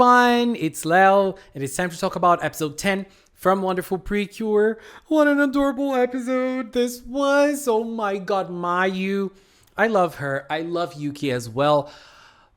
everyone, it's Leo, and it's time to talk about episode 10 from wonderful PreCure. What an adorable episode this was. Oh my god, Mayu. I love her. I love Yuki as well.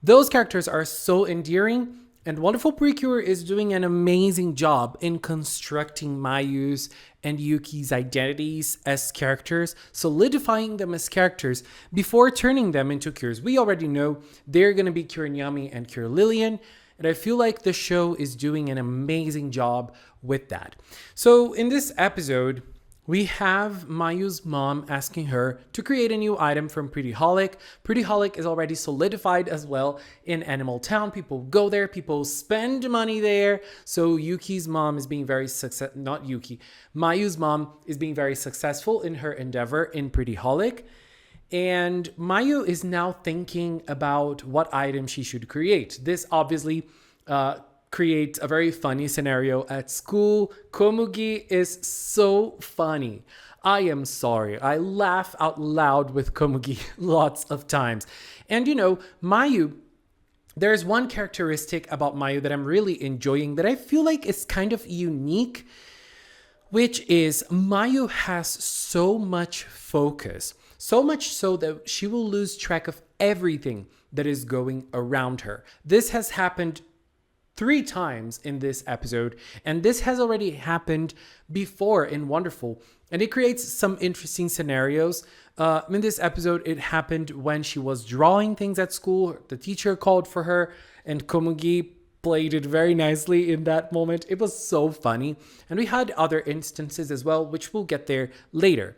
Those characters are so endearing, and wonderful PreCure is doing an amazing job in constructing Mayu's and Yuki's identities as characters, solidifying them as characters before turning them into cures. We already know they're going to be Cure Nyami and Cure Lillian, and I feel like the show is doing an amazing job with that. So in this episode, we have Mayu's mom asking her to create a new item from Pretty Holic. Pretty Holic is already solidified as well in Animal Town. People go there, people spend money there. So Yuki's mom is being very successful, not Yuki, Mayu's mom is being very successful in her endeavor in Pretty Holic. And Mayu is now thinking about what item she should create. This obviously create a very funny scenario at school. Komugi is so funny. I am sorry. I laugh out loud with Komugi lots of times. And you know, Mayu, there's one characteristic about Mayu that I'm really enjoying that I feel like is kind of unique, which is Mayu has so much focus. So much so that she will lose track of everything that is going around her. This has happened 3 times in this episode, and this has already happened before in Wonderful, and it creates some interesting scenarios. In this episode, it happened when she was drawing things at school. The teacher called for her, and Komugi played it very nicely in that moment. It was so funny, and we had other instances as well, which we'll get there later.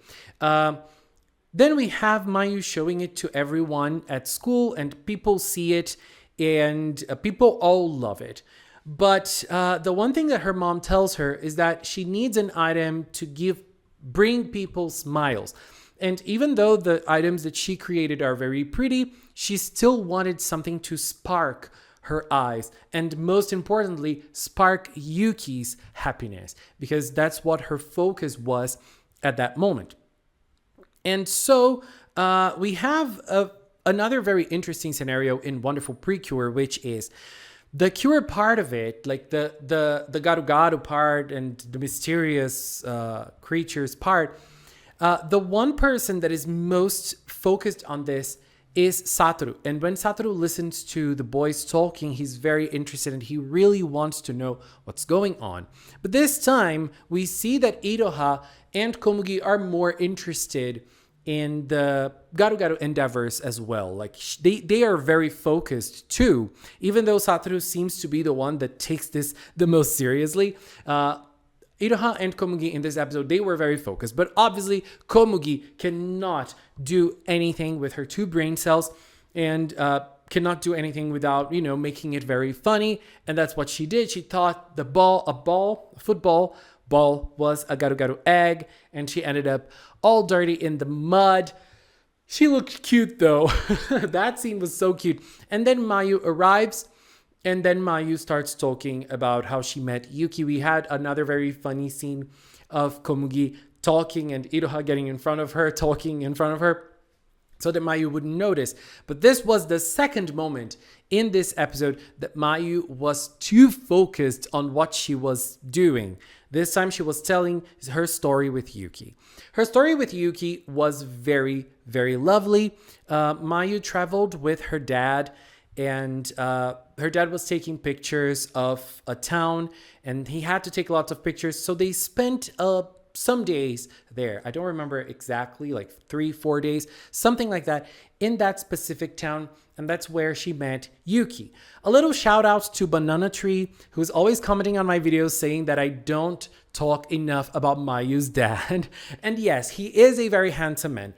Then we have Mayu showing it to everyone at school, and people see it, and people all love it. But the one thing that her mom tells her is that she needs an item to bring people smiles. And even though the items that she created are very pretty, she still wanted something to spark her eyes, and most importantly, spark Yuki's happiness, because that's what her focus was at that moment. And so we have another very interesting scenario in Wonderful PreCure, which is the cure part of it, like the Garu-garu part and the mysterious creatures part. The one person that is most focused on this is Satoru. And when Satoru listens to the boys talking, he's very interested and he really wants to know what's going on. But this time, we see that Iroha and Komugi are more interested in the Garu-garu endeavors as well. Like they are very focused too, even though Satoru seems to be the one that takes this the most seriously. Iroha and Komugi in this episode, they were very focused, but obviously Komugi cannot do anything with her 2 brain cells and cannot do anything without, making it very funny. And that's what she did. She thought a football ball was a Garu-garu egg, and she ended up all dirty in the mud. She looked cute though. That scene was so cute. And then Mayu arrives, and then Mayu starts talking about how she met Yuki. We had another very funny scene of Komugi talking and Iroha getting in front of her, talking in front of her, so that Mayu wouldn't notice. But this was the second moment in this episode that Mayu was too focused on what she was doing. This time she was telling her story with Yuki. Her story with Yuki was very, very lovely. Mayu traveled with her dad, and her dad was taking pictures of a town, and he had to take lots of pictures. So they spent some days there. I don't remember exactly, like 3-4 days, something like that, in that specific town. And that's where she met Yuki. A little shout out to Banana Tree, who's always commenting on my videos saying that I don't talk enough about Mayu's dad. And yes, he is a very handsome man.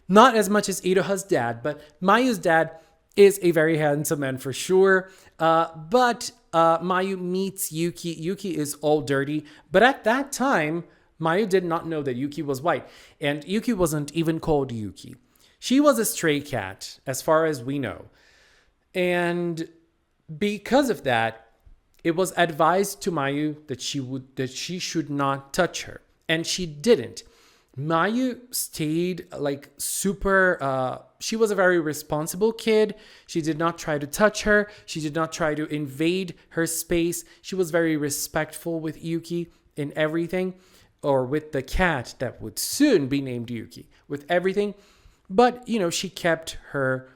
Not as much as Iroha's dad, but Mayu's dad is a very handsome man for sure. But Mayu meets Yuki. Yuki is all dirty. But at that time, Mayu did not know that Yuki was white. And Yuki wasn't even called Yuki. She was a stray cat, as far as we know. And because of that, it was advised to Mayu that she should not touch her. And she didn't. Mayu stayed like super, she was a very responsible kid. She did not try to touch her. She did not try to invade her space. She was very respectful with Yuki in everything, or with the cat that would soon be named Yuki, with everything. But, she kept her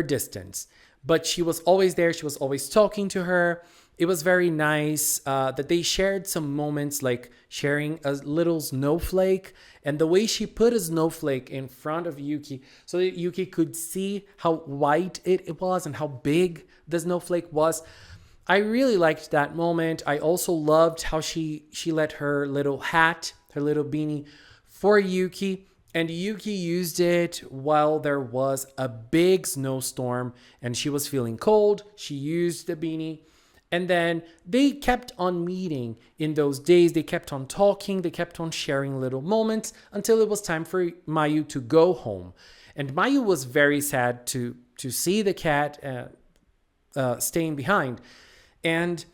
distance. But she was always there. She was always talking to her. It was very nice that they shared some moments, like sharing a little snowflake, and the way she put a snowflake in front of Yuki so that Yuki could see how white it was and how big the snowflake was. I really liked that moment. I also loved how she let her little hat, her little beanie for Yuki, and Yuki used it while there was a big snowstorm and she was feeling cold. She used the beanie. And then they kept on meeting in those days. They kept on talking. They kept on sharing little moments until it was time for Mayu to go home. And Mayu was very sad to see the cat staying behind. And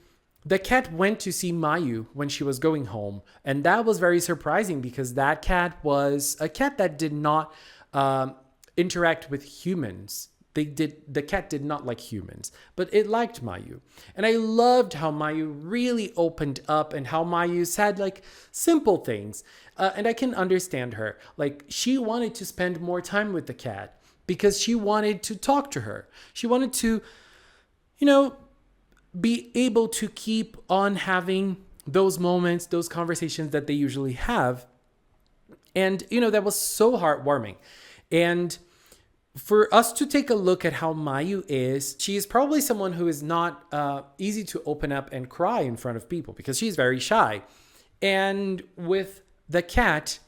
the cat went to see Mayu when she was going home. And that was very surprising because that cat was a cat that did not interact with humans. The cat did not like humans, but it liked Mayu. And I loved how Mayu really opened up and how Mayu said like simple things. And I can understand her. Like, she wanted to spend more time with the cat because she wanted to talk to her. She wanted to, be able to keep on having those moments, those conversations that they usually have. And, that was so heartwarming. And for us to take a look at how Mayu is, she is probably someone who is not easy to open up and cry in front of people because she's very shy. And with the cat,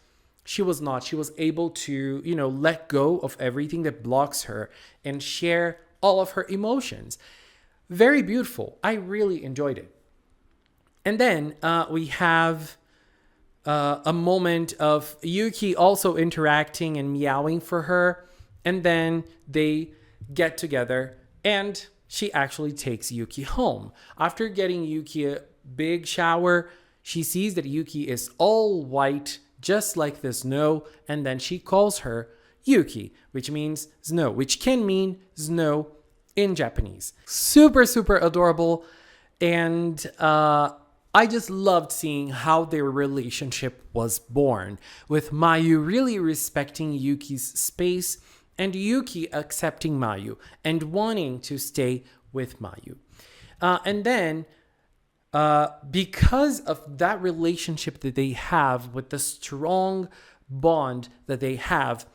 she was not. She was able to, let go of everything that blocks her and share all of her emotions. Very beautiful. I really enjoyed it. And then we have a moment of Yuki also interacting and meowing for her. And then they get together and she actually takes Yuki home. After getting Yuki a big shower, she sees that Yuki is all white, just like the snow. And then she calls her Yuki, which means snow, which can mean snow in Japanese. Super, super adorable. And I just loved seeing how their relationship was born, with Mayu really respecting Yuki's space and Yuki accepting Mayu and wanting to stay with Mayu. And then, because of that relationship that they have, with the strong bond that they have,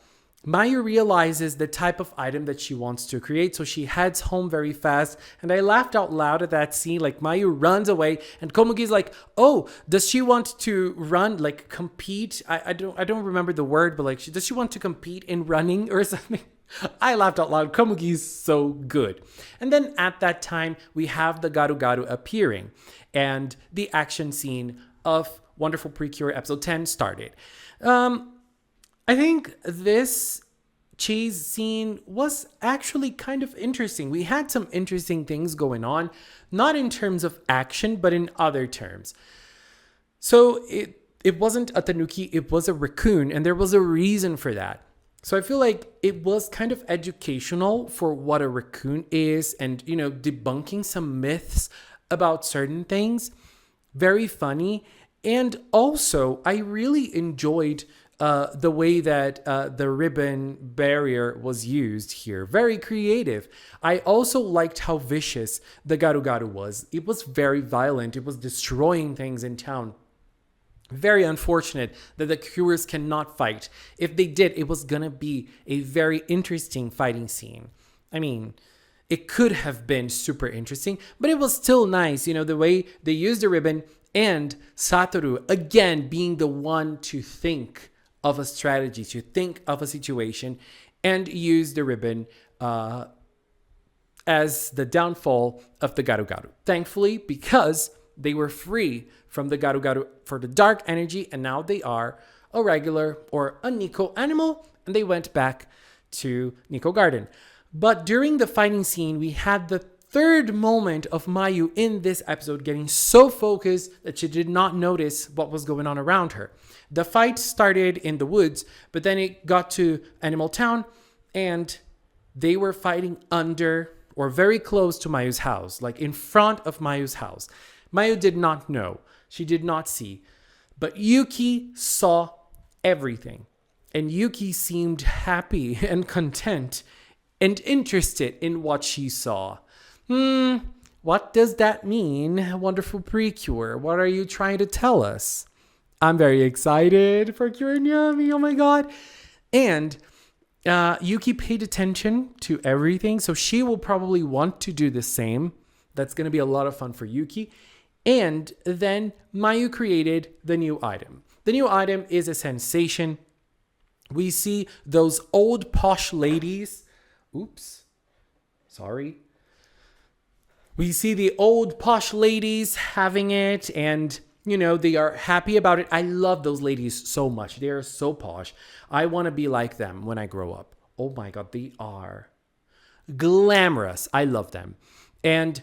Mayu realizes the type of item that she wants to create. So she heads home very fast. And I laughed out loud at that scene. Like, Mayu runs away and Komugi's like, oh, does she want to run, like compete? I don't remember the word, but like, does she want to compete in running or something? I laughed out loud. Komugi's so good. And then at that time, we have the Garu-garu appearing. And the action scene of Wonderful PreCure episode 10 started. I think this chase scene was actually kind of interesting. We had some interesting things going on, not in terms of action, but in other terms. So it wasn't a tanuki, it was a raccoon, and there was a reason for that. So I feel like it was kind of educational for what a raccoon is and, debunking some myths about certain things. Very funny. And also, I really enjoyed the way that the ribbon barrier was used here. Very creative. I also liked how vicious the Garu-garu was. It was very violent. It was destroying things in town. Very unfortunate that the Cures cannot fight. If they did, it was gonna be a very interesting fighting scene. I mean, it could have been super interesting, but it was still nice, the way they used the ribbon, and Satoru, again, being the one to think of a strategy, to think of a situation, and use the ribbon as the downfall of the Garu-garu. Thankfully, because they were free from the Garu-garu for the dark energy, and now they are a regular or a Nico animal, and they went back to Nico Garden. But during the fighting scene, we had the third moment of Mayu in this episode getting so focused that she did not notice what was going on around her. The fight started in the woods, but then it got to Animal Town, and they were fighting under or very close to Mayu's house, like in front of Mayu's house. Mayu did not know. She did not see. But Yuki saw everything. And Yuki seemed happy and content and interested in what she saw. What does that mean, wonderful PreCure? What are you trying to tell us? I'm very excited for Cure and Yummy. Oh my God. And Yuki paid attention to everything. So she will probably want to do the same. That's going to be a lot of fun for Yuki. And then Mayu created the new item. The new item is a sensation. We see those old posh ladies. Oops. Sorry. We see the old posh ladies having it, and they are happy about it. I love those ladies so much. They are so posh. I want to be like them when I grow up. Oh my God, they are glamorous. I love them. And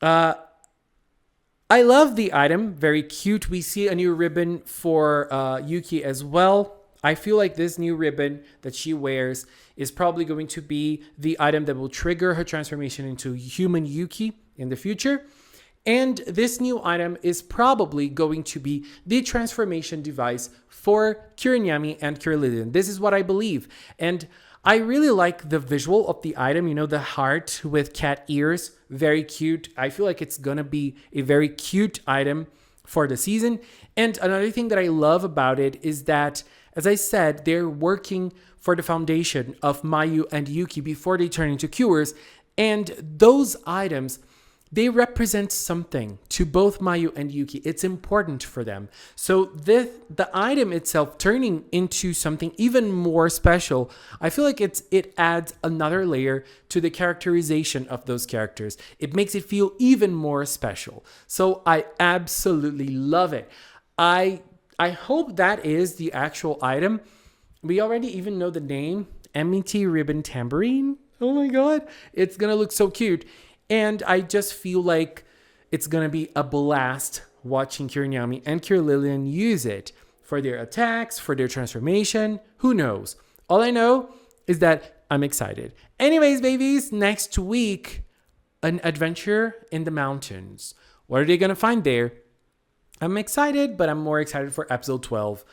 I love the item. Very cute. We see a new ribbon for Yuki as well. I feel like this new ribbon that she wears is probably going to be the item that will trigger her transformation into human Yuki in the future. And this new item is probably going to be the transformation device for Kiriyami and Kirillian. This is what I believe. And I really like the visual of the item. The heart with cat ears. Very cute. I feel like it's going to be a very cute item for the season. And another thing that I love about it is that, as I said, they're working for the foundation of Mayu and Yuki before they turn into cures. And those items, they represent something to both Mayu and Yuki. It's important for them. So the item itself turning into something even more special, I feel like it adds another layer to the characterization of those characters. It makes it feel even more special. So I absolutely love it. I hope that is the actual item. We already even know the name, MET Ribbon Tambourine. Oh my God. It's going to look so cute. And I just feel like it's going to be a blast watching Kiriyami and Kirillian use it for their attacks, for their transformation. Who knows? All I know is that I'm excited. Anyways, babies, next week, an adventure in the mountains. What are they going to find there? I'm excited, but I'm more excited for episode 12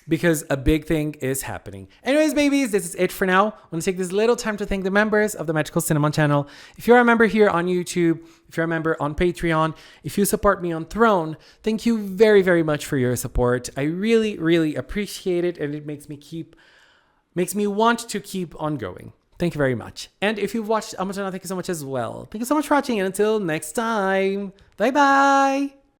because a big thing is happening. Anyways, babies, this is it for now. I want to take this little time to thank the members of the Magical Cinnamon channel. If you're a member here on YouTube, if you're a member on Patreon, if you support me on Throne, thank you very, very much for your support. I really, really appreciate it, and it makes me want to keep on going. Thank you very much. And if you've watched Amazon, thank you so much as well. Thank you so much for watching, and until next time, bye-bye.